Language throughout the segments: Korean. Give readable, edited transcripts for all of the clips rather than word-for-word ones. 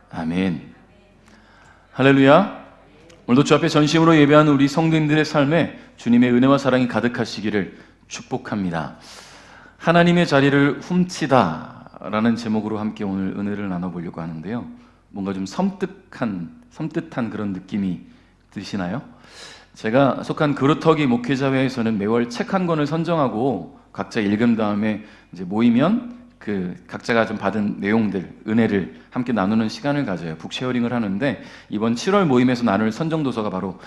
아멘. 할렐루야. 오늘도 주 앞에 전심으로 예배하는 우리 성도님들의 삶에 주님의 은혜와 사랑이 가득하시기를 축복합니다. 하나님의 자리를 훔치다 라는 제목으로 함께 오늘 은혜를 나눠보려고 하는데요, 뭔가 좀 섬뜩한 그런 느낌이 드시나요? 제가 속한 그루터기 목회자회에서는 매월 책 한 권을 선정하고 각자 읽은 다음에 이제 모이면 그 각자가 좀 받은 내용들, 은혜를 함께 나누는 시간을 가져요. 북쉐어링을 하는데, 이번 7월 모임에서 나눌 선정도서가 바로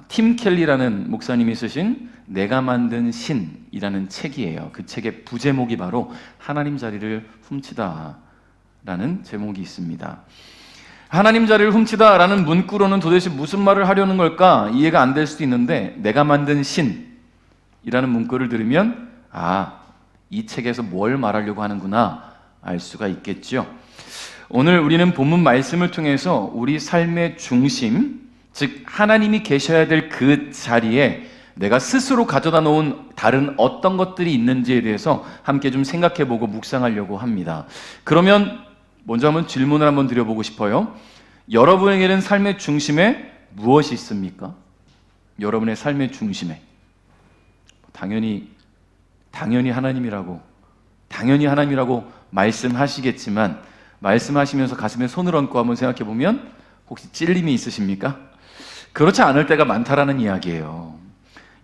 팀 켈리라는 목사님이 쓰신 내가 만든 신이라는 책이에요. 그 책의 부제목이 바로 하나님 자리를 훔치다 라는 제목이 있습니다. 하나님 자리를 훔치다 라는 문구로는 도대체 무슨 말을 하려는 걸까 이해가 안 될 수도 있는데, 내가 만든 신이라는 문구를 들으면 이 책에서 뭘 말하려고 하는구나 알 수가 있겠죠. 오늘 우리는 본문 말씀을 통해서 우리 삶의 중심, 즉 하나님이 계셔야 될 그 자리에 내가 스스로 가져다 놓은 다른 어떤 것들이 있는지에 대해서 함께 좀 생각해보고 묵상하려고 합니다. 그러면 먼저 한번 질문을 한번 드려보고 싶어요. 여러분에게는 삶의 중심에 무엇이 있습니까? 여러분의 삶의 중심에 당연히 하나님이라고 말씀하시겠지만, 말씀하시면서 가슴에 손을 얹고 한번 생각해 보면 혹시 찔림이 있으십니까? 그렇지 않을 때가 많다라는 이야기예요.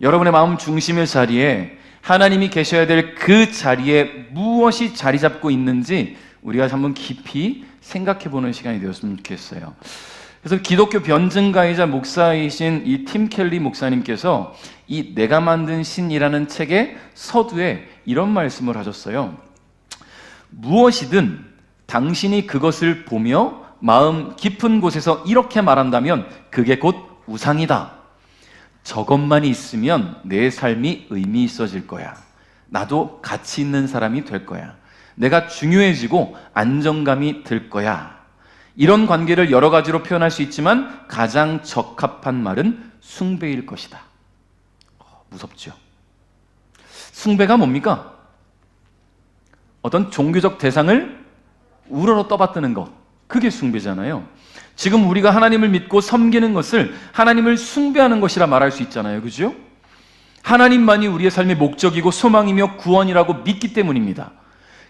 여러분의 마음 중심의 자리에 하나님이 계셔야 될 그 자리에 무엇이 자리 잡고 있는지 우리가 한번 깊이 생각해 보는 시간이 되었으면 좋겠어요. 그래서 기독교 변증가이자 목사이신 이 팀 켈리 목사님께서 이 내가 만든 신이라는 책의 서두에 이런 말씀을 하셨어요. 무엇이든 당신이 그것을 보며 마음 깊은 곳에서 이렇게 말한다면 그게 곧 우상이다. 저것만 있으면 내 삶이 의미 있어질 거야. 나도 가치 있는 사람이 될 거야. 내가 중요해지고 안정감이 들 거야. 이런 관계를 여러 가지로 표현할 수 있지만 가장 적합한 말은 숭배일 것이다. 무섭죠? 숭배가 뭡니까? 어떤 종교적 대상을 우러러 떠받드는 것, 그게 숭배잖아요. 지금 우리가 하나님을 믿고 섬기는 것을 하나님을 숭배하는 것이라 말할 수 있잖아요. 그죠? 하나님만이 우리의 삶의 목적이고 소망이며 구원이라고 믿기 때문입니다.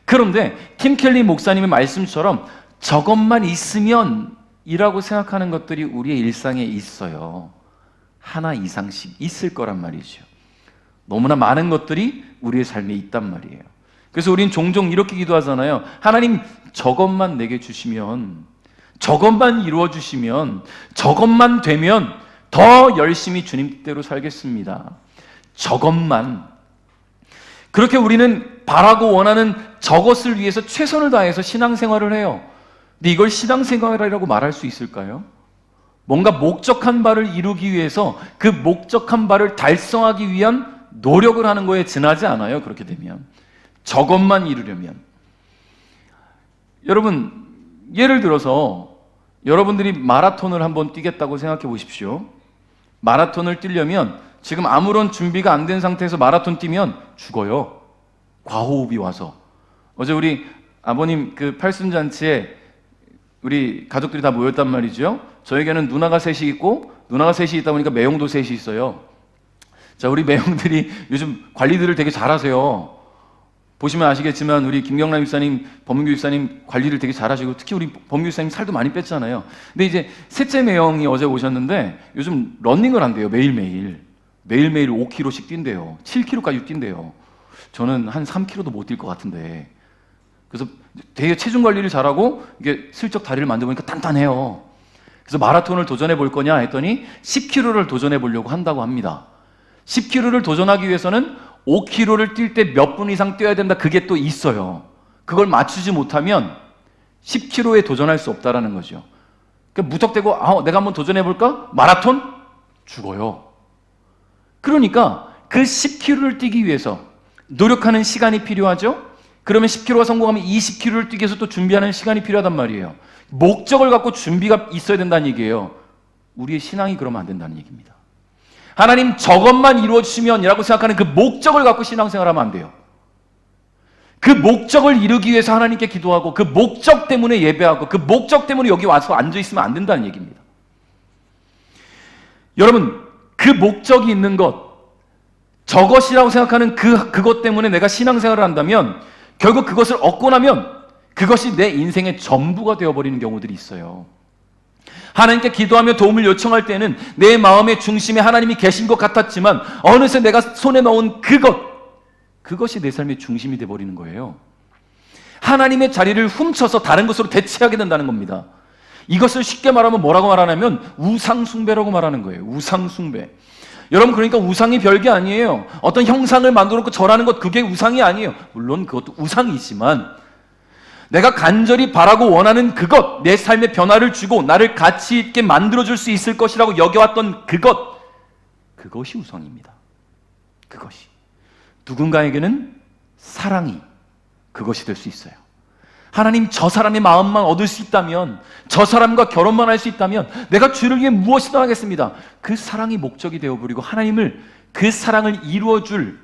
그런데 팀 켈리 목사님의 말씀처럼 저것만 있으면 이라고 생각하는 것들이 우리의 일상에 있어요. 하나 이상씩 있을 거란 말이죠. 너무나 많은 것들이 우리의 삶에 있단 말이에요. 그래서 우린 종종 이렇게 기도하잖아요. 하나님, 저것만 내게 주시면, 저것만 이루어 주시면, 저것만 되면 더 열심히 주님 뜻대로 살겠습니다. 저것만. 그렇게 우리는 바라고 원하는 저것을 위해서 최선을 다해서 신앙생활을 해요. 근데 이걸 신앙생활이라고 말할 수 있을까요? 뭔가 목적한 바를 이루기 위해서 그 목적한 바를 달성하기 위한 노력을 하는 거에 지나지 않아요. 그렇게 되면 저것만 이루려면. 여러분, 예를 들어서 여러분들이 마라톤을 한번 뛰겠다고 생각해 보십시오. 마라톤을 뛰려면 지금 아무런 준비가 안 된 상태에서 마라톤 뛰면 죽어요. 과호흡이 와서. 어제 우리 아버님 그 팔순잔치에 우리 가족들이 다 모였단 말이죠. 저에게는 누나가 셋이 있고, 누나가 셋이 있다 보니까 매형도 셋이 있어요. 자, 우리 매형들이 요즘 관리들을 되게 잘하세요. 보시면 아시겠지만 우리 김경남 집사님, 법문교 집사님 관리를 되게 잘하시고, 특히 우리 법문교 집사님 살도 많이 뺐잖아요. 근데 이제 셋째 매형이 어제 오셨는데 요즘 러닝을 한대요. 매일매일 5km씩 뛴대요. 7km까지 뛴대요. 저는 한 3km도 못 뛸 것 같은데. 그래서 되게 체중 관리를 잘하고 이게 슬쩍 다리를 만져보니까 단단해요. 그래서 마라톤을 도전해 볼 거냐 했더니 10km를 도전해 보려고 한다고 합니다. 10km를 도전하기 위해서는 5km를 뛸 때 몇 분 이상 뛰어야 된다, 그게 또 있어요. 그걸 맞추지 못하면 10km에 도전할 수 없다라는 거죠. 그러니까 무턱대고 내가 한번 도전해 볼까? 마라톤? 죽어요. 그러니까 그 10km를 뛰기 위해서 노력하는 시간이 필요하죠. 그러면 10km가 성공하면 20km를 뛰기 위해서 또 준비하는 시간이 필요하단 말이에요. 목적을 갖고 준비가 있어야 된다는 얘기예요. 우리의 신앙이 그러면 안 된다는 얘기입니다. 하나님, 저것만 이루어주시면 이라고 생각하는 그 목적을 갖고 신앙생활하면 안 돼요. 그 목적을 이루기 위해서 하나님께 기도하고 그 목적 때문에 예배하고 그 목적 때문에 여기 와서 앉아있으면 안 된다는 얘기입니다. 여러분, 그 목적이 있는 것, 저것이라고 생각하는 그것 때문에 내가 신앙생활을 한다면 결국 그것을 얻고 나면 그것이 내 인생의 전부가 되어버리는 경우들이 있어요. 하나님께 기도하며 도움을 요청할 때는 내 마음의 중심에 하나님이 계신 것 같았지만 어느새 내가 손에 넣은 그것이 내 삶의 중심이 되어버리는 거예요. 하나님의 자리를 훔쳐서 다른 것으로 대체하게 된다는 겁니다. 이것을 쉽게 말하면 뭐라고 말하냐면 우상숭배라고 말하는 거예요. 우상숭배. 여러분, 그러니까 우상이 별게 아니에요. 어떤 형상을 만들어 놓고 절하는 것, 그게 우상이 아니에요. 물론 그것도 우상이지만 내가 간절히 바라고 원하는 그것, 내 삶의 변화를 주고 나를 가치 있게 만들어줄 수 있을 것이라고 여겨왔던 그것이 우상입니다. 그것이. 누군가에게는 사랑이 그것이 될 수 있어요. 하나님, 저 사람의 마음만 얻을 수 있다면, 저 사람과 결혼만 할 수 있다면 내가 주를 위해 무엇이든 하겠습니다. 그 사랑이 목적이 되어버리고 하나님을, 그 사랑을 이루어줄,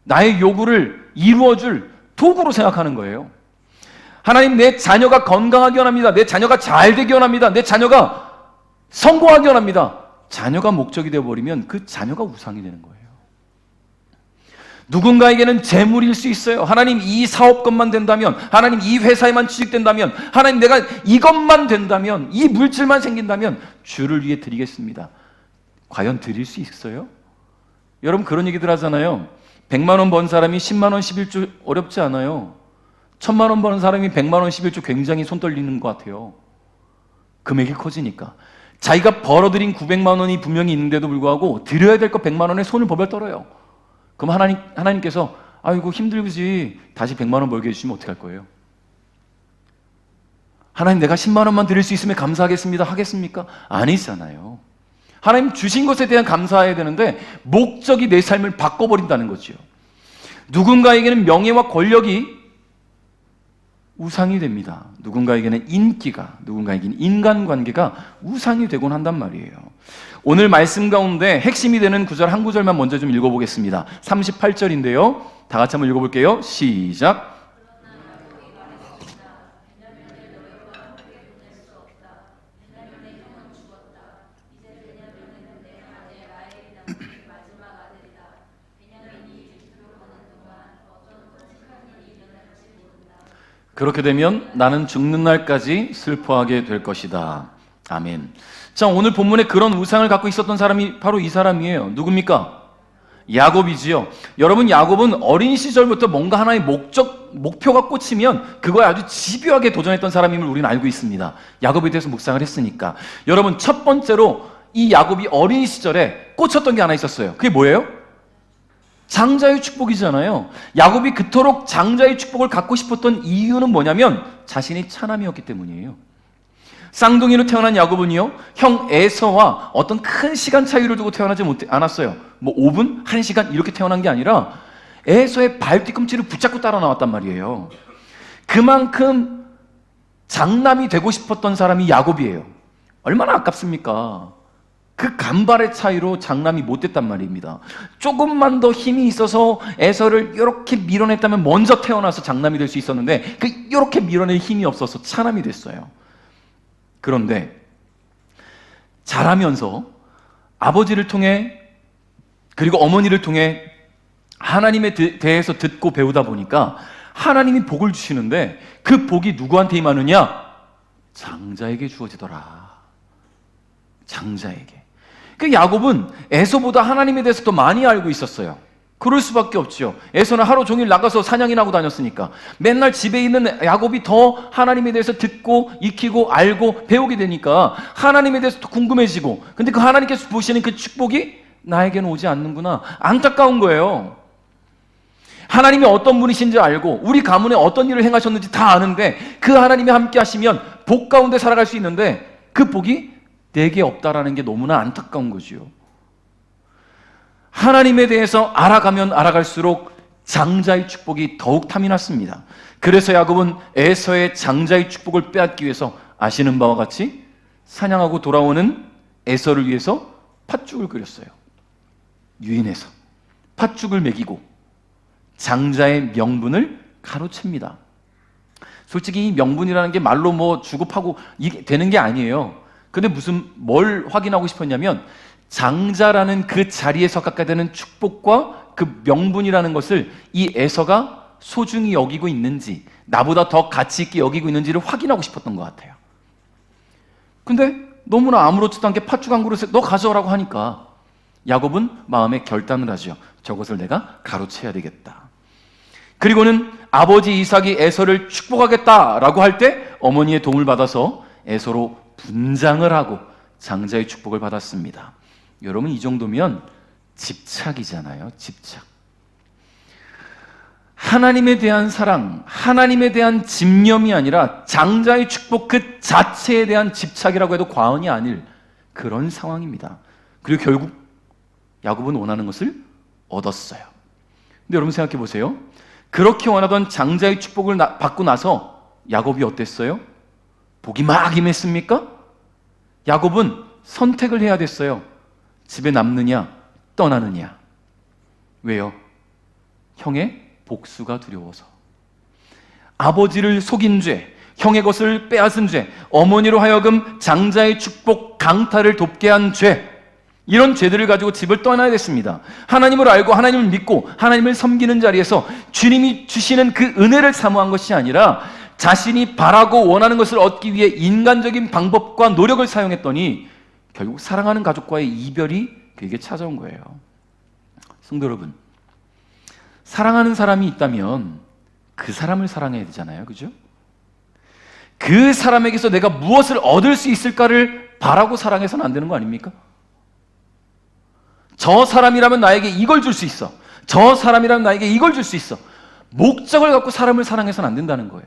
나의 요구를 이루어줄 도구로 생각하는 거예요. 하나님, 내 자녀가 건강하게 원합니다. 내 자녀가 잘 되기 원합니다. 내 자녀가 성공하기 원합니다. 자녀가 목적이 되어버리면 그 자녀가 우상이 되는 거예요. 누군가에게는 재물일 수 있어요. 하나님, 이 사업권만 된다면, 하나님, 이 회사에만 취직된다면, 하나님, 내가 이것만 된다면, 이 물질만 생긴다면 주를 위해 드리겠습니다. 과연 드릴 수 있어요? 여러분, 그런 얘기들 하잖아요. 100만 원 번 사람이 10만 원 11조 어렵지 않아요. 1000만 원 버는 사람이 100만 원 11조 굉장히 손 떨리는 것 같아요. 금액이 커지니까. 자기가 벌어들인 900만 원이 분명히 있는데도 불구하고 드려야 될 거 100만 원에 손을 벌벌 떨어요. 그럼 하나님께서 아이고 힘들지 다시 100만 원 벌게 해주시면 어떡할 거예요? 하나님, 내가 10만 원만 드릴 수 있으면 감사하겠습니다 하겠습니까? 아니잖아요. 하나님 주신 것에 대한 감사해야 되는데 목적이 내 삶을 바꿔버린다는 거죠. 누군가에게는 명예와 권력이 우상이 됩니다. 누군가에게는 인기가, 누군가에게는 인간관계가 우상이 되곤 한단 말이에요. 오늘 말씀 가운데 핵심이 되는 구절 한 구절만 먼저 좀 읽어보겠습니다. 38절인데요. 다 같이 한번 읽어볼게요. 시작. 그렇게 되면 나는 죽는 날까지 슬퍼하게 될 것이다. 아멘. 자, 오늘 본문에 그런 우상을 갖고 있었던 사람이 바로 이 사람이에요. 누굽니까? 야곱이지요. 여러분, 야곱은 어린 시절부터 뭔가 하나의 목표가 꽂히면 그거에 아주 집요하게 도전했던 사람임을 우리는 알고 있습니다. 야곱에 대해서 묵상을 했으니까. 여러분, 첫 번째로 이 야곱이 어린 시절에 꽂혔던 게 하나 있었어요. 그게 뭐예요? 장자의 축복이잖아요. 야곱이 그토록 장자의 축복을 갖고 싶었던 이유는 뭐냐면 자신이 차남이었기 때문이에요. 쌍둥이로 태어난 야곱은요, 형 에서와 어떤 큰 시간 차이를 두고 태어나지 않았어요. 뭐 5분? 1시간 이렇게 태어난 게 아니라 에서의 발 뒤꿈치를 붙잡고 따라 나왔단 말이에요. 그만큼 장남이 되고 싶었던 사람이 야곱이에요. 얼마나 아깝습니까? 그 간발의 차이로 장남이 못 됐단 말입니다. 조금만 더 힘이 있어서 에서를 이렇게 밀어냈다면 먼저 태어나서 장남이 될 수 있었는데 이렇게 밀어낼 힘이 없어서 차남이 됐어요. 그런데 자라면서 아버지를 통해 그리고 어머니를 통해 하나님에 대해서 듣고 배우다 보니까 하나님이 복을 주시는데 그 복이 누구한테 임하느냐? 장자에게 주어지더라. 장자에게. 그 야곱은 에서보다 하나님에 대해서 더 많이 알고 있었어요. 그럴 수밖에 없죠. 에서는 하루 종일 나가서 사냥이나 하고 다녔으니까 맨날 집에 있는 야곱이 더 하나님에 대해서 듣고 익히고 알고 배우게 되니까 하나님에 대해서 더 궁금해지고, 근데 그 하나님께서 보시는 그 축복이 나에게는 오지 않는구나. 안타까운 거예요. 하나님이 어떤 분이신지 알고 우리 가문에 어떤 일을 행하셨는지 다 아는데 그 하나님이 함께 하시면 복 가운데 살아갈 수 있는데 그 복이 내게 없다라는 게 너무나 안타까운 거지요. 하나님에 대해서 알아가면 알아갈수록 장자의 축복이 더욱 탐이 났습니다. 그래서 야곱은 에서의 장자의 축복을 빼앗기 위해서 아시는 바와 같이 사냥하고 돌아오는 에서를 위해서 팥죽을 끓였어요. 유인해서 팥죽을 먹이고 장자의 명분을 가로챕니다. 솔직히 이 명분이라는 게 말로 뭐 주고 파고 이게 되는 게 아니에요. 근데 뭘 확인하고 싶었냐면 장자라는 그 자리에서 갖게 되는 축복과 그 명분이라는 것을 이 에서가 소중히 여기고 있는지, 나보다 더 가치 있게 여기고 있는지를 확인하고 싶었던 것 같아요. 근데 너무나 아무렇지도 않게 팥죽 한 그릇에 너 가져오라고 하니까 야곱은 마음에 결단을 하죠. 저것을 내가 가로채야 되겠다. 그리고는 아버지 이삭이 에서를 축복하겠다라고 할 때 어머니의 도움을 받아서 에서로 분장을 하고 장자의 축복을 받았습니다. 여러분, 이 정도면 집착이잖아요. 집착. 하나님에 대한 사랑, 하나님에 대한 집념이 아니라 장자의 축복 그 자체에 대한 집착이라고 해도 과언이 아닐 그런 상황입니다. 그리고 결국 야곱은 원하는 것을 얻었어요. 근데 여러분 생각해 보세요. 그렇게 원하던 장자의 축복을 받고 나서 야곱이 어땠어요? 복이 막 임했습니까? 야곱은 선택을 해야 됐어요. 집에 남느냐 떠나느냐. 왜요? 형의 복수가 두려워서. 아버지를 속인 죄, 형의 것을 빼앗은 죄, 어머니로 하여금 장자의 축복 강탈을 돕게 한 죄, 이런 죄들을 가지고 집을 떠나야 됐습니다. 하나님을 알고 하나님을 믿고 하나님을 섬기는 자리에서 주님이 주시는 그 은혜를 사모한 것이 아니라 자신이 바라고 원하는 것을 얻기 위해 인간적인 방법과 노력을 사용했더니 결국 사랑하는 가족과의 이별이 그에게 찾아온 거예요. 성도 여러분, 사랑하는 사람이 있다면 그 사람을 사랑해야 되잖아요. 그죠? 그 사람에게서 내가 무엇을 얻을 수 있을까를 바라고 사랑해서는 안 되는 거 아닙니까? 저 사람이라면 나에게 이걸 줄 수 있어. 저 사람이라면 나에게 이걸 줄 수 있어. 목적을 갖고 사람을 사랑해서는 안 된다는 거예요.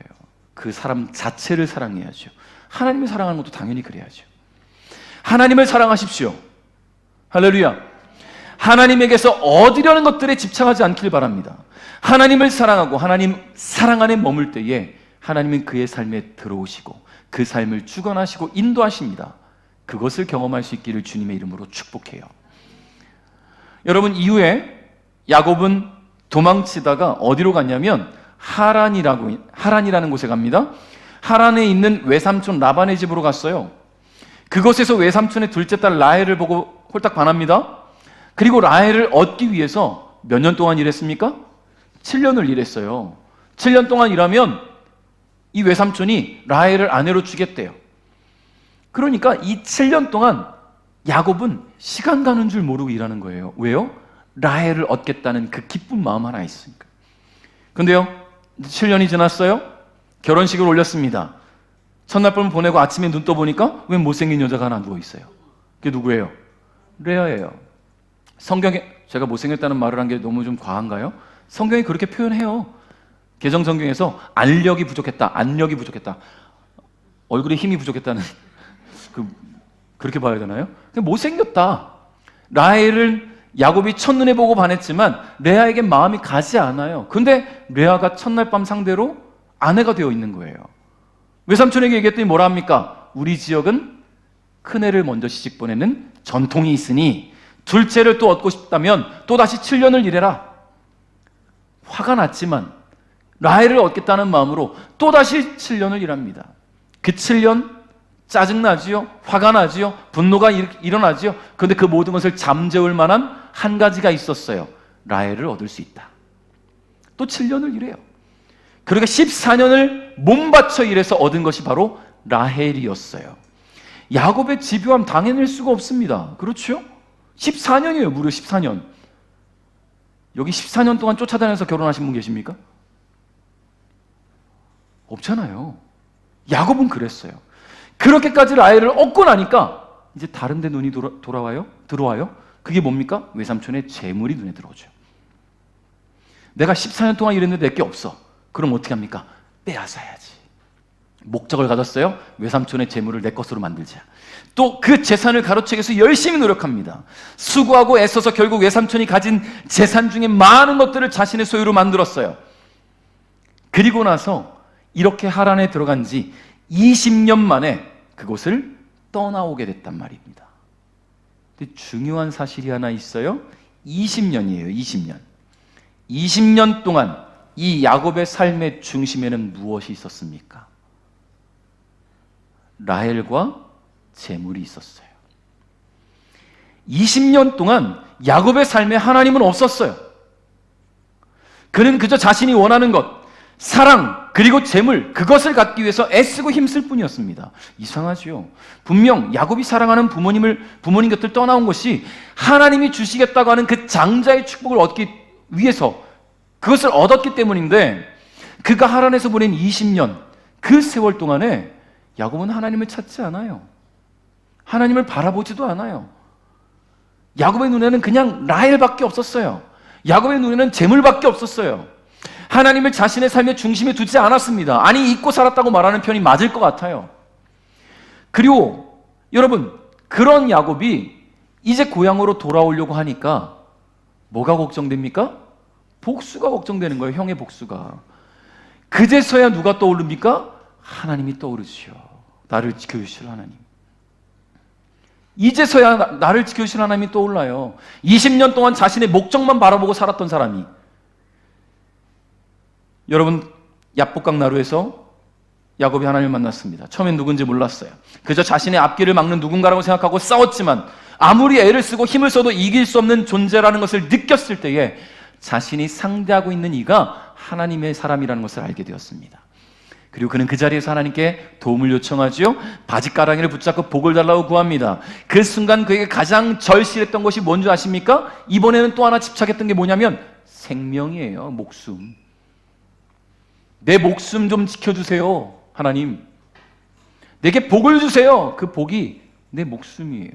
그 사람 자체를 사랑해야죠. 하나님을 사랑하는 것도 당연히 그래야죠. 하나님을 사랑하십시오. 할렐루야. 하나님에게서 얻으려는 것들에 집착하지 않길 바랍니다. 하나님을 사랑하고 하나님 사랑 안에 머물 때에 하나님은 그의 삶에 들어오시고 그 삶을 주관하시고 인도하십니다. 그것을 경험할 수 있기를 주님의 이름으로 축복해요. 여러분, 이후에 야곱은 도망치다가 어디로 갔냐면 하란이라는 곳에 갑니다. 하란에 있는 외삼촌 라반의 집으로 갔어요. 그곳에서 외삼촌의 둘째 딸 라헬을 보고 홀딱 반합니다. 그리고 라헬을 얻기 위해서 몇 년 동안 일했습니까? 7년을 일했어요. 7년 동안 일하면 이 외삼촌이 라헬을 아내로 주겠대요. 그러니까 이 7년 동안 야곱은 시간 가는 줄 모르고 일하는 거예요. 왜요? 라헬을 얻겠다는 그 기쁜 마음 하나 있으니까. 근데요, 7년이 지났어요. 결혼식을 올렸습니다. 첫날 밤을 보내고 아침에 눈 떠보니까 왜 못생긴 여자가 하나 누워있어요? 그게 누구예요? 레아예요. 성경에 제가 못생겼다는 말을 한 게 너무 좀 과한가요? 성경이 그렇게 표현해요. 개정 성경에서 안력이 부족했다, 안력이 부족했다, 얼굴에 힘이 부족했다는 그렇게 봐야 되나요? 못생겼다. 라헬을 야곱이 첫눈에 보고 반했지만 레아에게 마음이 가지 않아요. 근데 레아가 첫날 밤 상대로 아내가 되어 있는 거예요. 외삼촌에게 얘기했더니 뭐라 합니까? 우리 지역은 큰애를 먼저 시집 보내는 전통이 있으니 둘째를 또 얻고 싶다면 또다시 7년을 일해라. 화가 났지만 라헬을 얻겠다는 마음으로 또다시 7년을 일합니다. 그 7년 짜증나지요? 화가 나지요? 분노가 일어나지요? 그런데 그 모든 것을 잠재울 만한 한 가지가 있었어요. 라헬을 얻을 수 있다. 또 7년을 일해요. 그러니까 14년을 몸바쳐 일해서 얻은 것이 바로 라헬이었어요. 야곱의 집요함 당해낼 수가 없습니다. 그렇죠? 14년이에요. 무려 14년. 여기 14년 동안 쫓아다녀서 결혼하신 분 계십니까? 없잖아요. 야곱은 그랬어요. 그렇게까지 라헬을 얻고 나니까 이제 다른 데 눈이 들어와요. 그게 뭡니까? 외삼촌의 재물이 눈에 들어오죠. 내가 14년 동안 일했는데 내게 없어. 그럼 어떻게 합니까? 빼앗아야지. 목적을 가졌어요. 외삼촌의 재물을 내 것으로 만들자. 또 그 재산을 가로채기 위해서 열심히 노력합니다. 수고하고 애써서 결국 외삼촌이 가진 재산 중에 많은 것들을 자신의 소유로 만들었어요. 그리고 나서 이렇게 하란에 들어간 지 20년 만에 그곳을 떠나오게 됐단 말입니다. 근데 중요한 사실이 하나 있어요. 20년이에요. 20년. 20년 동안 이 야곱의 삶의 중심에는 무엇이 있었습니까? 라헬과 재물이 있었어요. 20년 동안 야곱의 삶에 하나님은 없었어요. 그는 그저 자신이 원하는 것, 사랑, 그리고 재물, 그것을 갖기 위해서 애쓰고 힘쓸 뿐이었습니다. 이상하지요. 분명 야곱이 사랑하는 부모님 곁을 떠나온 것이 하나님이 주시겠다고 하는 그 장자의 축복을 얻기 위해서 그것을 얻었기 때문인데, 그가 하란에서 보낸 20년, 그 세월 동안에 야곱은 하나님을 찾지 않아요. 하나님을 바라보지도 않아요. 야곱의 눈에는 그냥 라헬밖에 없었어요. 야곱의 눈에는 재물밖에 없었어요. 하나님을 자신의 삶의 중심에 두지 않았습니다. 아니, 잊고 살았다고 말하는 편이 맞을 것 같아요. 그리고 여러분, 그런 야곱이 이제 고향으로 돌아오려고 하니까 뭐가 걱정됩니까? 복수가 걱정되는 거예요. 형의 복수가. 그제서야 누가 떠오릅니까? 하나님이 떠오르지요. 나를 지켜주실 하나님. 이제서야 나를 지켜주실 하나님이 떠올라요. 20년 동안 자신의 목적만 바라보고 살았던 사람이, 여러분, 야복강 나루에서 야곱이 하나님을 만났습니다. 처음엔 누군지 몰랐어요. 그저 자신의 앞길을 막는 누군가라고 생각하고 싸웠지만 아무리 애를 쓰고 힘을 써도 이길 수 없는 존재라는 것을 느꼈을 때에 자신이 상대하고 있는 이가 하나님의 사람이라는 것을 알게 되었습니다. 그리고 그는 그 자리에서 하나님께 도움을 요청하죠. 바짓가랑이를 붙잡고 복을 달라고 구합니다. 그 순간 그에게 가장 절실했던 것이 뭔지 아십니까? 이번에는 또 하나 집착했던 게 뭐냐면 생명이에요. 목숨. 내 목숨 좀 지켜주세요, 하나님. 내게 복을 주세요. 그 복이 내 목숨이에요.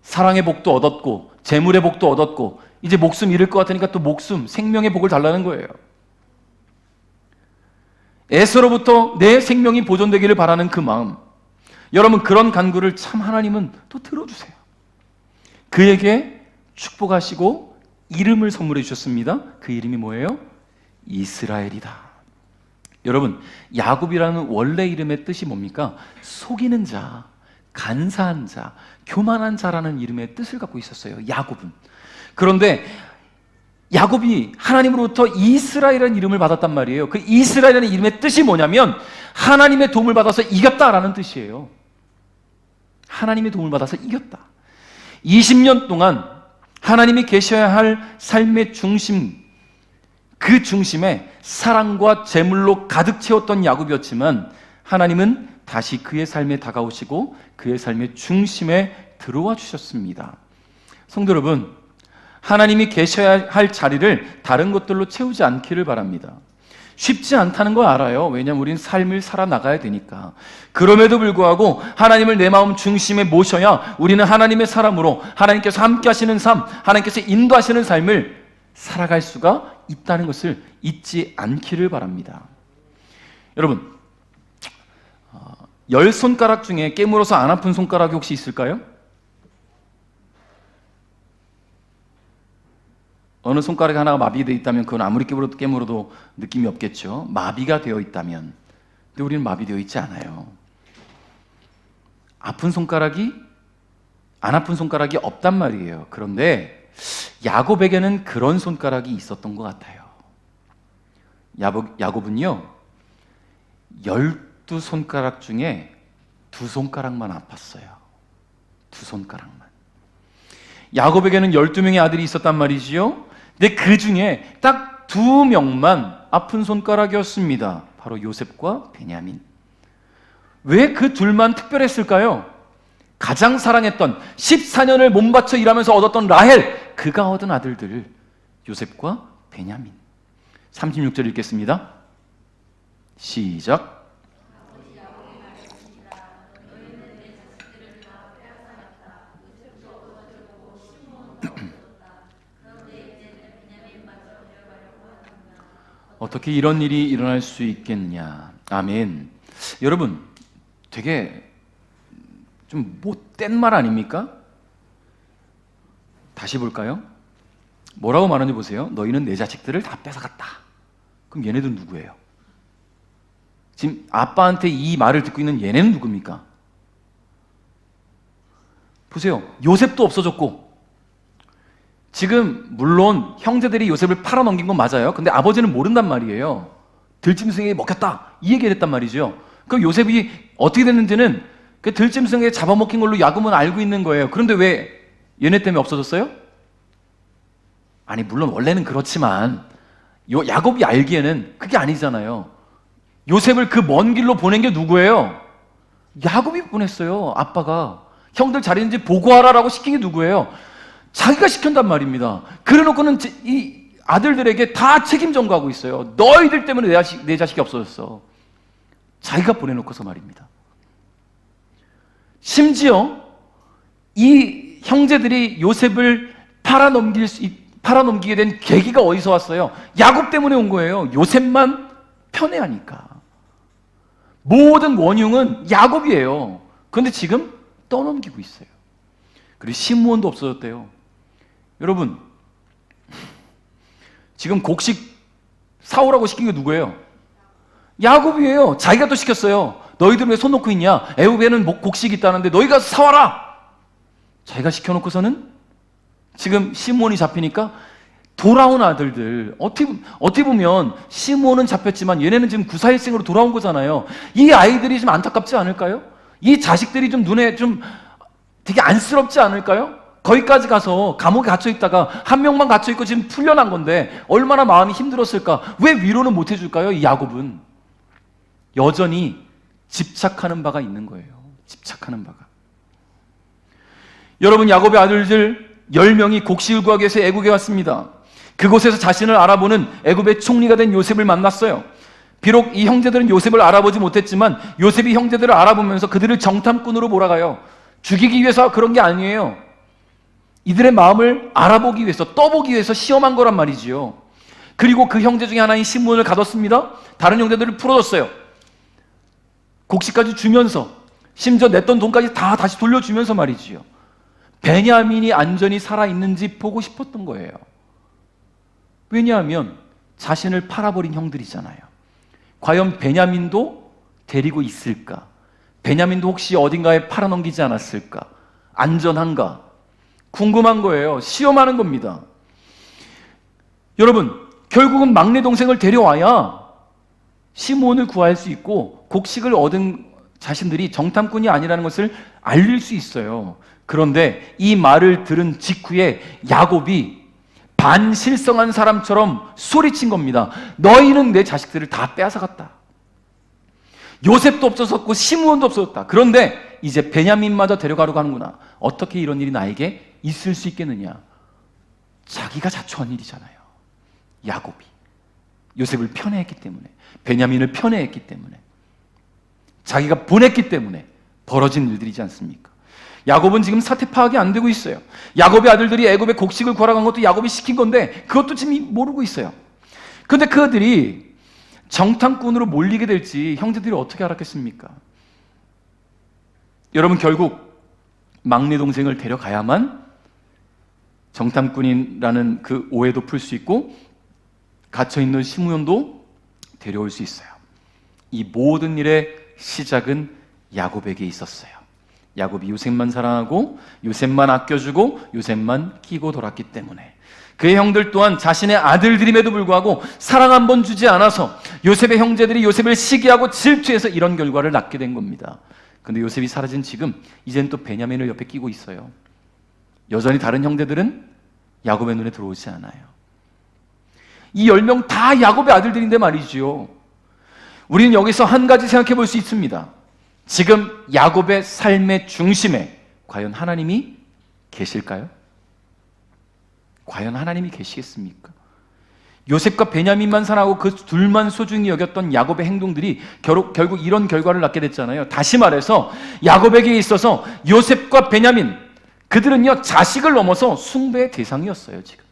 사랑의 복도 얻었고 재물의 복도 얻었고 이제 목숨 잃을 것 같으니까 또 목숨, 생명의 복을 달라는 거예요. 에서로부터 내 생명이 보존되기를 바라는 그 마음, 여러분, 그런 간구를 참 하나님은 또 들어주세요. 그에게 축복하시고 이름을 선물해 주셨습니다. 그 이름이 뭐예요? 이스라엘이다. 여러분, 야곱이라는 원래 이름의 뜻이 뭡니까? 속이는 자, 간사한 자, 교만한 자라는 이름의 뜻을 갖고 있었어요, 야곱은. 그런데 야곱이 하나님으로부터 이스라엘이라는 이름을 받았단 말이에요. 그 이스라엘이라는 이름의 뜻이 뭐냐면 하나님의 도움을 받아서 이겼다라는 뜻이에요. 하나님의 도움을 받아서 이겼다. 20년 동안 하나님이 계셔야 할 삶의 중심, 그 중심에 사랑과 재물로 가득 채웠던 야곱이었지만 하나님은 다시 그의 삶에 다가오시고 그의 삶의 중심에 들어와 주셨습니다. 성도 여러분, 하나님이 계셔야 할 자리를 다른 것들로 채우지 않기를 바랍니다. 쉽지 않다는 거 알아요. 왜냐하면 우리는 삶을 살아나가야 되니까. 그럼에도 불구하고 하나님을 내 마음 중심에 모셔야 우리는 하나님의 사람으로 하나님께서 함께 하시는 삶, 하나님께서 인도하시는 삶을 살아갈 수가 있다는 것을 잊지 않기를 바랍니다. 여러분, 10손가락 중에 깨물어서 안 아픈 손가락이 혹시 있을까요? 어느 손가락 하나가 마비되어 있다면 그건 아무리 깨물어도 느낌이 없겠죠. 마비가 되어 있다면. 근데 우리는 마비되어 있지 않아요. 아픈 손가락이, 안 아픈 손가락이 없단 말이에요. 그런데 야곱에게는 그런 손가락이 있었던 것 같아요. 야곱은요, 12손가락 중에 2손가락만 아팠어요. 2손가락만. 야곱에게는 12명의 아들이 있었단 말이지요. 근데 그 중에 딱 2명만 아픈 손가락이었습니다. 바로 요셉과 베냐민. 왜 그 둘만 특별했을까요? 가장 사랑했던 14년을 몸바쳐 일하면서 얻었던 라헬, 그가 얻은 아들들 요셉과 베냐민. 36절 읽겠습니다. 시작. 어떻게 이런 일이 일어날 수 있겠냐. 아멘. 여러분, 되게 좀 못된 말 아닙니까? 다시 볼까요? 뭐라고 말하는지 보세요. 너희는 내 자식들을 다 뺏어갔다. 그럼 얘네들 누구예요? 지금 아빠한테 이 말을 듣고 있는 얘네는 누굽니까? 보세요. 요셉도 없어졌고 지금 물론 형제들이 요셉을 팔아넘긴 건 맞아요. 근데 아버지는 모른단 말이에요. 들짐승에게 먹혔다 이 얘기를 했단 말이죠. 그럼 요셉이 어떻게 됐는지는 그 들짐승에게 잡아먹힌 걸로 야곱은 알고 있는 거예요. 그런데 왜 얘네 때문에 없어졌어요? 아니 물론 원래는 그렇지만 야곱이 알기에는 그게 아니잖아요. 요셉을 그 먼 길로 보낸 게 누구예요? 야곱이 보냈어요. 아빠가 형들 잘 있는지 보고하라라고 시킨 게 누구예요? 자기가 시켰단 말입니다. 그래놓고는 이 아들들에게 다 책임 전가하고 있어요. 너희들 때문에 내 자식이 없어졌어. 자기가 보내놓고서 말입니다. 심지어 이 형제들이 요셉을 팔아넘기게 된 계기가 어디서 왔어요? 야곱 때문에 온 거예요. 요셉만 편애하니까. 모든 원흉은 야곱이에요. 그런데 지금 떠넘기고 있어요. 그리고 시므온도 없어졌대요. 여러분, 지금 곡식 사오라고 시킨 게 누구예요? 야곱이에요. 자기가 또 시켰어요. 너희들 왜 손 놓고 있냐? 애굽에는 곡식이 있다는데 너희가 사와라! 자기가 시켜놓고서는 지금 시므온이 잡히니까 돌아온 아들들, 어떻게 보면 시므온은 잡혔지만 얘네는 지금 구사일생으로 돌아온 거잖아요. 이 아이들이 좀 안타깝지 않을까요? 이 자식들이 좀 눈에 좀 되게 안쓰럽지 않을까요? 거기까지 가서 감옥에 갇혀 있다가 한 명만 갇혀 있고 지금 풀려난 건데 얼마나 마음이 힘들었을까? 왜 위로는 못 해줄까요? 이 야곱은 여전히 집착하는 바가 있는 거예요. 집착하는 바가. 여러분, 야곱의 아들들 10명이 곡식을 구하기 위해서 애국에 왔습니다. 그곳에서 자신을 알아보는 애굽의 총리가 된 요셉을 만났어요. 비록 이 형제들은 요셉을 알아보지 못했지만 요셉이 형제들을 알아보면서 그들을 정탐꾼으로 몰아가요. 죽이기 위해서 그런 게 아니에요. 이들의 마음을 알아보기 위해서, 떠보기 위해서 시험한 거란 말이지요. 그리고 그 형제 중에 하나인 시므온을 가뒀습니다. 다른 형제들을 풀어줬어요. 곡식까지 주면서, 심지어 냈던 돈까지 다 다시 돌려주면서 말이지요. 베냐민이 안전히 살아있는지 보고 싶었던 거예요. 왜냐하면 자신을 팔아버린 형들이잖아요. 과연 베냐민도 데리고 있을까? 베냐민도 혹시 어딘가에 팔아넘기지 않았을까? 안전한가? 궁금한 거예요. 시험하는 겁니다. 여러분, 결국은 막내 동생을 데려와야 시므온을 구할 수 있고 곡식을 얻은 자신들이 정탐꾼이 아니라는 것을 알릴 수 있어요. 그런데 이 말을 들은 직후에 야곱이 반실성한 사람처럼 소리친 겁니다. 너희는 내 자식들을 다 빼앗아갔다. 요셉도 없어졌고 시므온도 없어졌다. 그런데 이제 베냐민마저 데려가려고 하는구나. 어떻게 이런 일이 나에게 있을 수 있겠느냐. 자기가 자초한 일이잖아요. 야곱이 요셉을 편애했기 때문에, 베냐민을 편애했기 때문에, 자기가 보냈기 때문에 벌어진 일들이지 않습니까? 야곱은 지금 사태 파악이 안 되고 있어요. 야곱의 아들들이 애굽에 곡식을 구하러 간 것도 야곱이 시킨 건데 그것도 지금 모르고 있어요. 그런데 그들이 정탐꾼으로 몰리게 될지 형제들이 어떻게 알았겠습니까? 여러분, 결국 막내 동생을 데려가야만 정탐꾼이라는 그 오해도 풀 수 있고 갇혀있는 시므온도 데려올 수 있어요. 이 모든 일의 시작은 야곱에게 있었어요. 야곱이 요셉만 사랑하고 요셉만 아껴주고 요셉만 끼고 돌았기 때문에 그의 형들 또한 자신의 아들들임에도 불구하고 사랑 한 번 주지 않아서 요셉의 형제들이 요셉을 시기하고 질투해서 이런 결과를 낳게 된 겁니다. 그런데 요셉이 사라진 지금 이젠 또 베냐민을 옆에 끼고 있어요. 여전히 다른 형제들은 야곱의 눈에 들어오지 않아요. 이 10명 다 야곱의 아들들인데 말이지요. 우리는 여기서 한 가지 생각해 볼 수 있습니다. 지금 야곱의 삶의 중심에 과연 하나님이 계실까요? 과연 하나님이 계시겠습니까? 요셉과 베냐민만 사랑하고 그 둘만 소중히 여겼던 야곱의 행동들이 결국 이런 결과를 낳게 됐잖아요. 다시 말해서 야곱에게 있어서 요셉과 베냐민, 그들은요 자식을 넘어서 숭배의 대상이었어요. 지금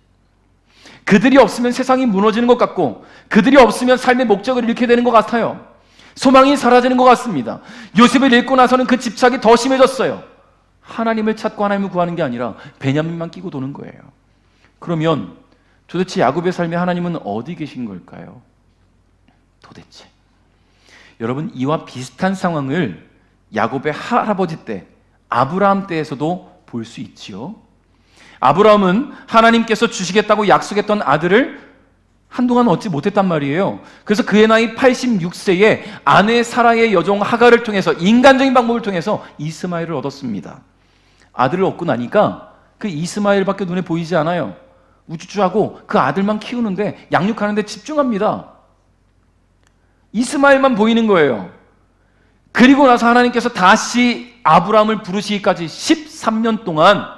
그들이 없으면 세상이 무너지는 것 같고 그들이 없으면 삶의 목적을 잃게 되는 것 같아요. 소망이 사라지는 것 같습니다. 요셉을 잃고 나서는 그 집착이 더 심해졌어요. 하나님을 찾고 하나님을 구하는 게 아니라 베냐민만 끼고 도는 거예요. 그러면 도대체 야곱의 삶에 하나님은 어디 계신 걸까요? 도대체 여러분, 이와 비슷한 상황을 야곱의 할아버지 때, 아브라함 때에서도 볼 수 있지요. 아브라함은 하나님께서 주시겠다고 약속했던 아들을 한동안 얻지 못했단 말이에요. 그래서 그의 나이 86세에 아내 사라의 여종 하갈을 통해서, 인간적인 방법을 통해서 이스마엘을 얻었습니다. 아들을 얻고 나니까 그 이스마엘밖에 눈에 보이지 않아요. 우쭈쭈하고 그 아들만 키우는데, 양육하는데 집중합니다. 이스마엘만 보이는 거예요. 그리고 나서 하나님께서 다시 아브라함을 부르시기까지 13년 동안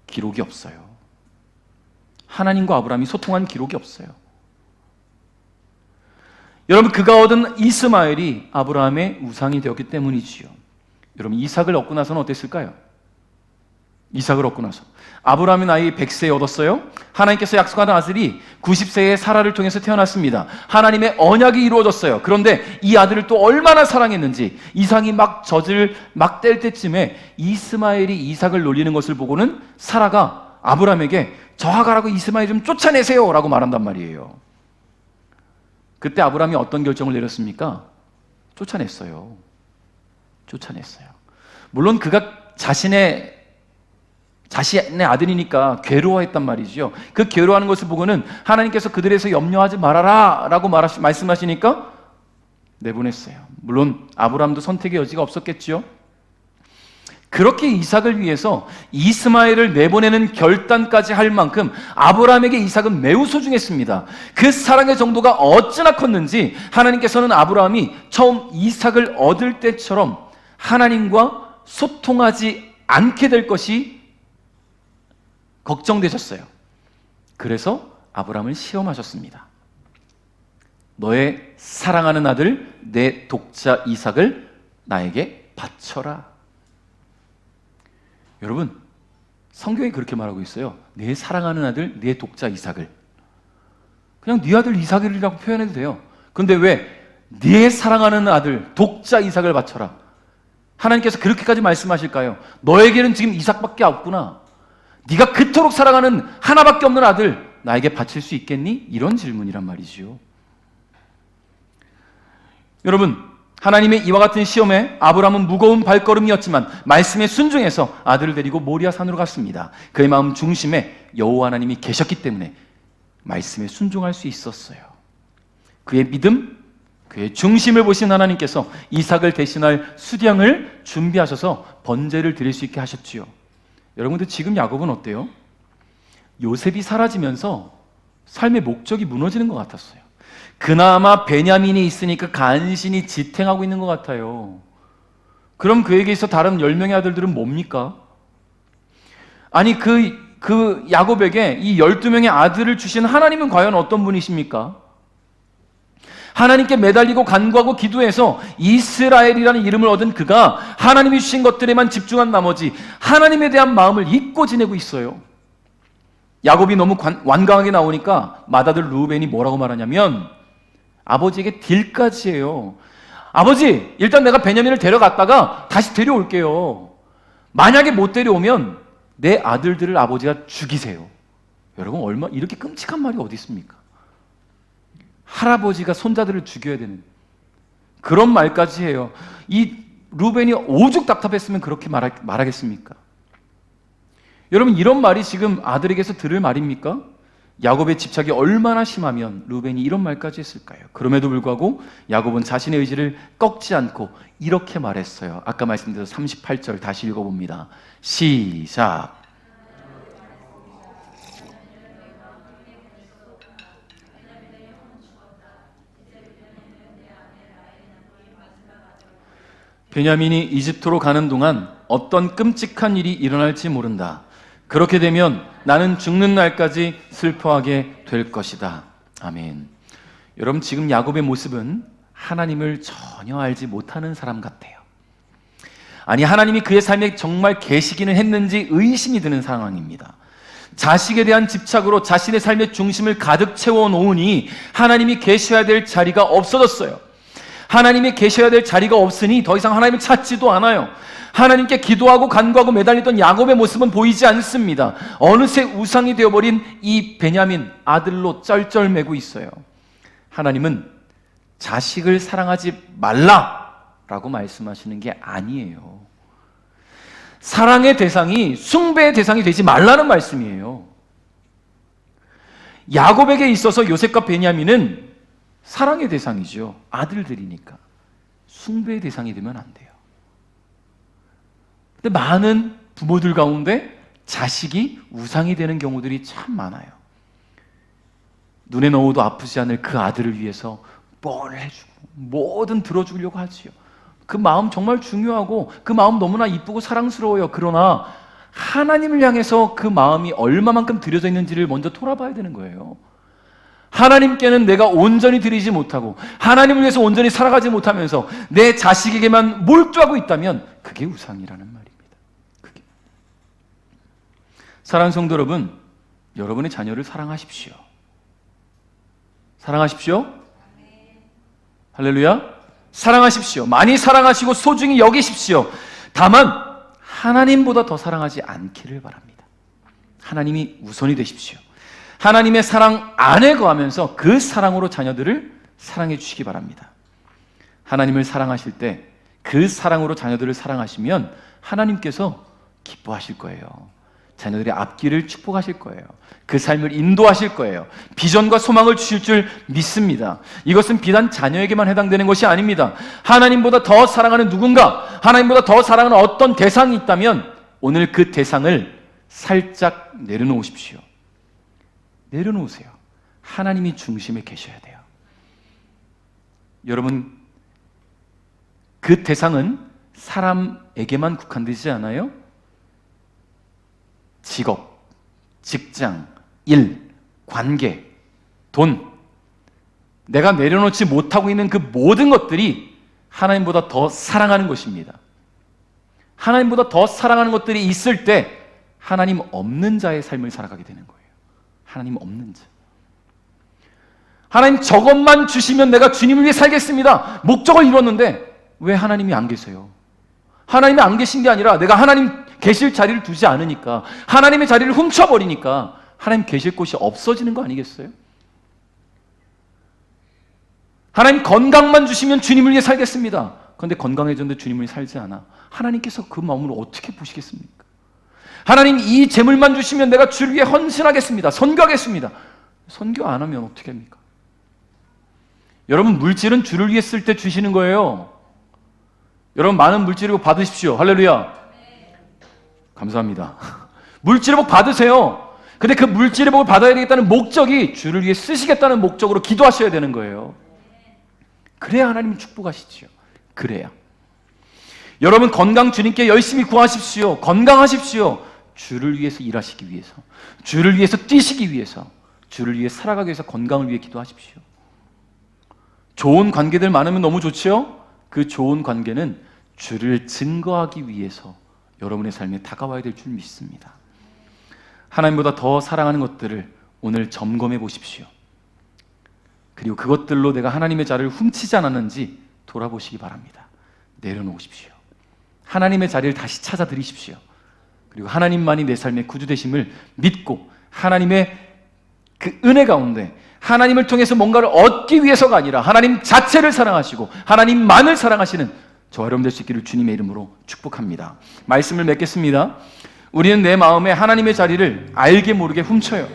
기록이 없어요. 하나님과 아브라함이 소통한 기록이 없어요. 여러분, 그가 얻은 이스마엘이 아브라함의 우상이 되었기 때문이지요. 여러분, 이삭을 얻고 나서는 어땠을까요? 이삭을 얻고 나서 아브라함의 나이 100세에 얻었어요. 하나님께서 약속하던 아들이 90세에 사라를 통해서 태어났습니다. 하나님의 언약이 이루어졌어요. 그런데 이 아들을 또 얼마나 사랑했는지, 이삭이 막 젖을 막 뗄 때쯤에 이스마엘이 이삭을 놀리는 것을 보고는 사라가 아브라함에게 저 하갈하고 이스마엘 좀 쫓아내세요 라고 말한단 말이에요. 그때 아브라함이 어떤 결정을 내렸습니까? 쫓아냈어요. 물론 그가 자신의 아들이니까 괴로워했단 말이죠. 그 괴로워하는 것을 보고는 하나님께서 그들에서 염려하지 말아라 라고 말씀하시니까 내보냈어요. 물론 아브라함도 선택의 여지가 없었겠죠. 그렇게 이삭을 위해서 이스마엘을 내보내는 결단까지 할 만큼 아브라함에게 이삭은 매우 소중했습니다. 그 사랑의 정도가 어찌나 컸는지 하나님께서는 아브라함이 처음 이삭을 얻을 때처럼 하나님과 소통하지 않게 될 것이 걱정되셨어요. 그래서 아브라함을 시험하셨습니다. 너의 사랑하는 아들, 내 독자 이삭을 나에게 바쳐라. 여러분, 성경이 그렇게 말하고 있어요. 내 사랑하는 아들, 내 독자 이삭을. 그냥 네 아들 이삭이라고 표현해도 돼요. 그런데 왜 네 사랑하는 아들, 독자 이삭을 바쳐라? 하나님께서 그렇게까지 말씀하실까요? 너에게는 지금 이삭밖에 없구나. 네가 그토록 사랑하는 하나밖에 없는 아들 나에게 바칠 수 있겠니? 이런 질문이란 말이죠. 여러분, 하나님의 이와 같은 시험에 아브라함은 무거운 발걸음이었지만 말씀에 순종해서 아들을 데리고 모리아 산으로 갔습니다. 그의 마음 중심에 여호와 하나님이 계셨기 때문에 말씀에 순종할 수 있었어요. 그의 믿음, 그의 중심을 보신 하나님께서 이삭을 대신할 수량을 준비하셔서 번제를 드릴 수 있게 하셨지요. 여러분들, 지금 야곱은 어때요? 요셉이 사라지면서 삶의 목적이 무너지는 것 같았어요. 그나마 베냐민이 있으니까 간신히 지탱하고 있는 것 같아요. 그럼 그에게 있어 다른 10명의 아들들은 뭡니까? 아니, 그 야곱에게 이 12명의 아들을 주신 하나님은 과연 어떤 분이십니까? 하나님께 매달리고 간구하고 기도해서 이스라엘이라는 이름을 얻은 그가 하나님이 주신 것들에만 집중한 나머지 하나님에 대한 마음을 잊고 지내고 있어요. 야곱이 너무 완강하게 나오니까 맏아들 루벤이 뭐라고 말하냐면 아버지에게 딜까지 해요. 아버지, 일단 내가 베냐민을 데려갔다가 다시 데려올게요. 만약에 못 데려오면 내 아들들을 아버지가 죽이세요. 여러분, 이렇게 끔찍한 말이 어디 있습니까? 할아버지가 손자들을 죽여야 되는 그런 말까지 해요. 이 루벤이 오죽 답답했으면 그렇게 말하겠습니까? 여러분, 이런 말이 지금 아들에게서 들을 말입니까? 야곱의 집착이 얼마나 심하면 루벤이 이런 말까지 했을까요? 그럼에도 불구하고 야곱은 자신의 의지를 꺾지 않고 이렇게 말했어요. 아까 말씀드린 38절 다시 읽어봅니다. 시작. 베냐민이 이집트로 가는 동안 어떤 끔찍한 일이 일어날지 모른다. 그렇게 되면 나는 죽는 날까지 슬퍼하게 될 것이다. 아멘. 여러분, 지금 야곱의 모습은 하나님을 전혀 알지 못하는 사람 같아요. 아니, 하나님이 그의 삶에 정말 계시기는 했는지 의심이 드는 상황입니다. 자식에 대한 집착으로 자신의 삶의 중심을 가득 채워놓으니 하나님이 계셔야 될 자리가 없어졌어요. 하나님이 계셔야 될 자리가 없으니 더 이상 하나님을 찾지도 않아요. 하나님께 기도하고 간구하고 매달리던 야곱의 모습은 보이지 않습니다. 어느새 우상이 되어버린 이 베냐민 아들로 쩔쩔매고 있어요. 하나님은 자식을 사랑하지 말라라고 말씀하시는 게 아니에요. 사랑의 대상이 숭배의 대상이 되지 말라는 말씀이에요. 야곱에게 있어서 요셉과 베냐민은 사랑의 대상이죠. 아들들이니까. 숭배의 대상이 되면 안 돼요. 근데 많은 부모들 가운데 자식이 우상이 되는 경우들이 참 많아요. 눈에 넣어도 아프지 않을 그 아들을 위해서 뭘 해주고 뭐든 들어주려고 하지요. 그 마음 정말 중요하고 그 마음 너무나 이쁘고 사랑스러워요. 그러나 하나님을 향해서 그 마음이 얼마만큼 들여져 있는지를 먼저 돌아봐야 되는 거예요. 하나님께는 내가 온전히 드리지 못하고 하나님을 위해서 온전히 살아가지 못하면서 내 자식에게만 몰두하고 있다면 그게 우상이라는 말입니다. 그게. 사랑하는 성도 여러분, 여러분의 자녀를 사랑하십시오. 사랑하십시오. 할렐루야. 사랑하십시오. 많이 사랑하시고 소중히 여기십시오. 다만 하나님보다 더 사랑하지 않기를 바랍니다. 하나님이 우선이 되십시오. 하나님의 사랑 안에 거하면서 그 사랑으로 자녀들을 사랑해 주시기 바랍니다. 하나님을 사랑하실 때 그 사랑으로 자녀들을 사랑하시면 하나님께서 기뻐하실 거예요. 자녀들의 앞길을 축복하실 거예요. 그 삶을 인도하실 거예요. 비전과 소망을 주실 줄 믿습니다. 이것은 비단 자녀에게만 해당되는 것이 아닙니다. 하나님보다 더 사랑하는 누군가, 하나님보다 더 사랑하는 어떤 대상이 있다면 오늘 그 대상을 살짝 내려놓으십시오. 내려놓으세요. 하나님이 중심에 계셔야 돼요. 여러분, 그 대상은 사람에게만 국한되지 않아요? 직업, 직장, 일, 관계, 돈, 내가 내려놓지 못하고 있는 그 모든 것들이 하나님보다 더 사랑하는 것입니다. 하나님보다 더 사랑하는 것들이 있을 때 하나님 없는 자의 삶을 살아가게 되는 거예요. 하나님 없는 자. 하나님 저것만 주시면 내가 주님을 위해 살겠습니다. 목적을 이뤘는데 왜 하나님이 안 계세요? 하나님이 안 계신 게 아니라 내가 하나님 계실 자리를 두지 않으니까, 하나님의 자리를 훔쳐버리니까 하나님 계실 곳이 없어지는 거 아니겠어요? 하나님 건강만 주시면 주님을 위해 살겠습니다. 그런데 건강해졌는데 주님을 위해 살지 않아. 하나님께서 그 마음을 어떻게 보시겠습니까? 하나님 이 재물만 주시면 내가 주를 위해 헌신하겠습니다. 선교하겠습니다. 선교 안 하면 어떻게 합니까? 여러분, 물질은 주를 위해 쓸 때 주시는 거예요. 여러분, 많은 물질을 받으십시오. 할렐루야. 감사합니다. 물질의 복 받으세요. 근데 그 물질의 복을 받아야 되겠다는 목적이 주를 위해 쓰시겠다는 목적으로 기도하셔야 되는 거예요. 그래야 하나님이 축복하시지요. 그래야. 여러분, 건강 주님께 열심히 구하십시오. 건강하십시오. 주를 위해서 일하시기 위해서, 주를 위해서 뛰시기 위해서, 주를 위해 살아가기 위해서 건강을 위해 기도하십시오. 좋은 관계들 많으면 너무 좋지요? 그 좋은 관계는 주를 증거하기 위해서 여러분의 삶에 다가와야 될 줄 믿습니다. 하나님보다 더 사랑하는 것들을 오늘 점검해 보십시오. 그리고 그것들로 내가 하나님의 자리를 훔치지 않았는지 돌아보시기 바랍니다. 내려놓으십시오. 하나님의 자리를 다시 찾아드리십시오. 그리고 하나님만이 내 삶의 구주 되심을 믿고 하나님의 그 은혜 가운데 하나님을 통해서 뭔가를 얻기 위해서가 아니라 하나님 자체를 사랑하시고 하나님만을 사랑하시는 저와 여러분 될 수 있기를 주님의 이름으로 축복합니다. 말씀을 맺겠습니다. 우리는 내 마음에 하나님의 자리를 알게 모르게 훔쳐요.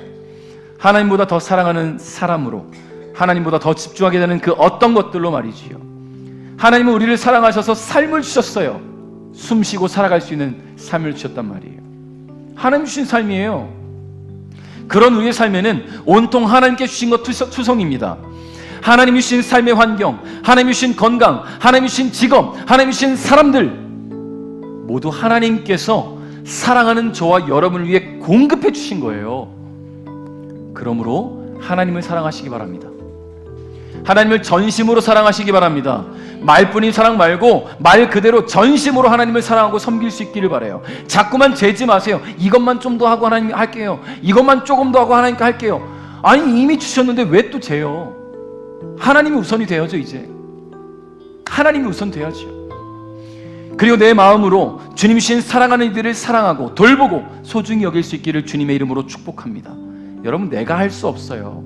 하나님보다 더 사랑하는 사람으로, 하나님보다 더 집중하게 되는 그 어떤 것들로 말이지요. 하나님은 우리를 사랑하셔서 삶을 주셨어요. 숨쉬고 살아갈 수 있는 삶을 주셨단 말이에요. 하나님 주신 삶이에요. 그런 우리의 삶에는 온통 하나님께 주신 것 투성입니다. 하나님이 주신 삶의 환경, 하나님이 주신 건강, 하나님이 주신 직업, 하나님이 주신 사람들 모두 하나님께서 사랑하는 저와 여러분을 위해 공급해 주신 거예요. 그러므로 하나님을 사랑하시기 바랍니다. 하나님을 전심으로 사랑하시기 바랍니다. 말뿐인 사랑 말고 말 그대로 전심으로 하나님을 사랑하고 섬길 수 있기를 바라요. 자꾸만 재지 마세요. 이것만 좀 더 하고 하나님 할게요. 이것만 조금 더 하고 하나님께 할게요. 아니, 이미 주셨는데 왜 또 재요? 하나님이 우선이 되어야죠. 이제 하나님이 우선 돼야죠. 그리고 내 마음으로 주님 주신 사랑하는 이들을 사랑하고 돌보고 소중히 여길 수 있기를 주님의 이름으로 축복합니다. 여러분, 내가 할 수 없어요.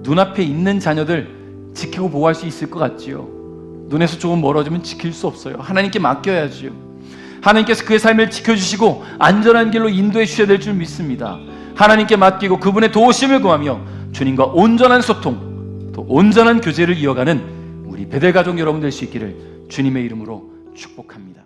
눈앞에 있는 자녀들 지키고 보호할 수 있을 것 같지요? 눈에서 조금 멀어지면 지킬 수 없어요. 하나님께 맡겨야지요. 하나님께서 그의 삶을 지켜주시고 안전한 길로 인도해 주셔야 될 줄 믿습니다. 하나님께 맡기고 그분의 도우심을 구하며 주님과 온전한 소통, 또 온전한 교제를 이어가는 우리 베델 가족 여러분 될 수 있기를 주님의 이름으로 축복합니다.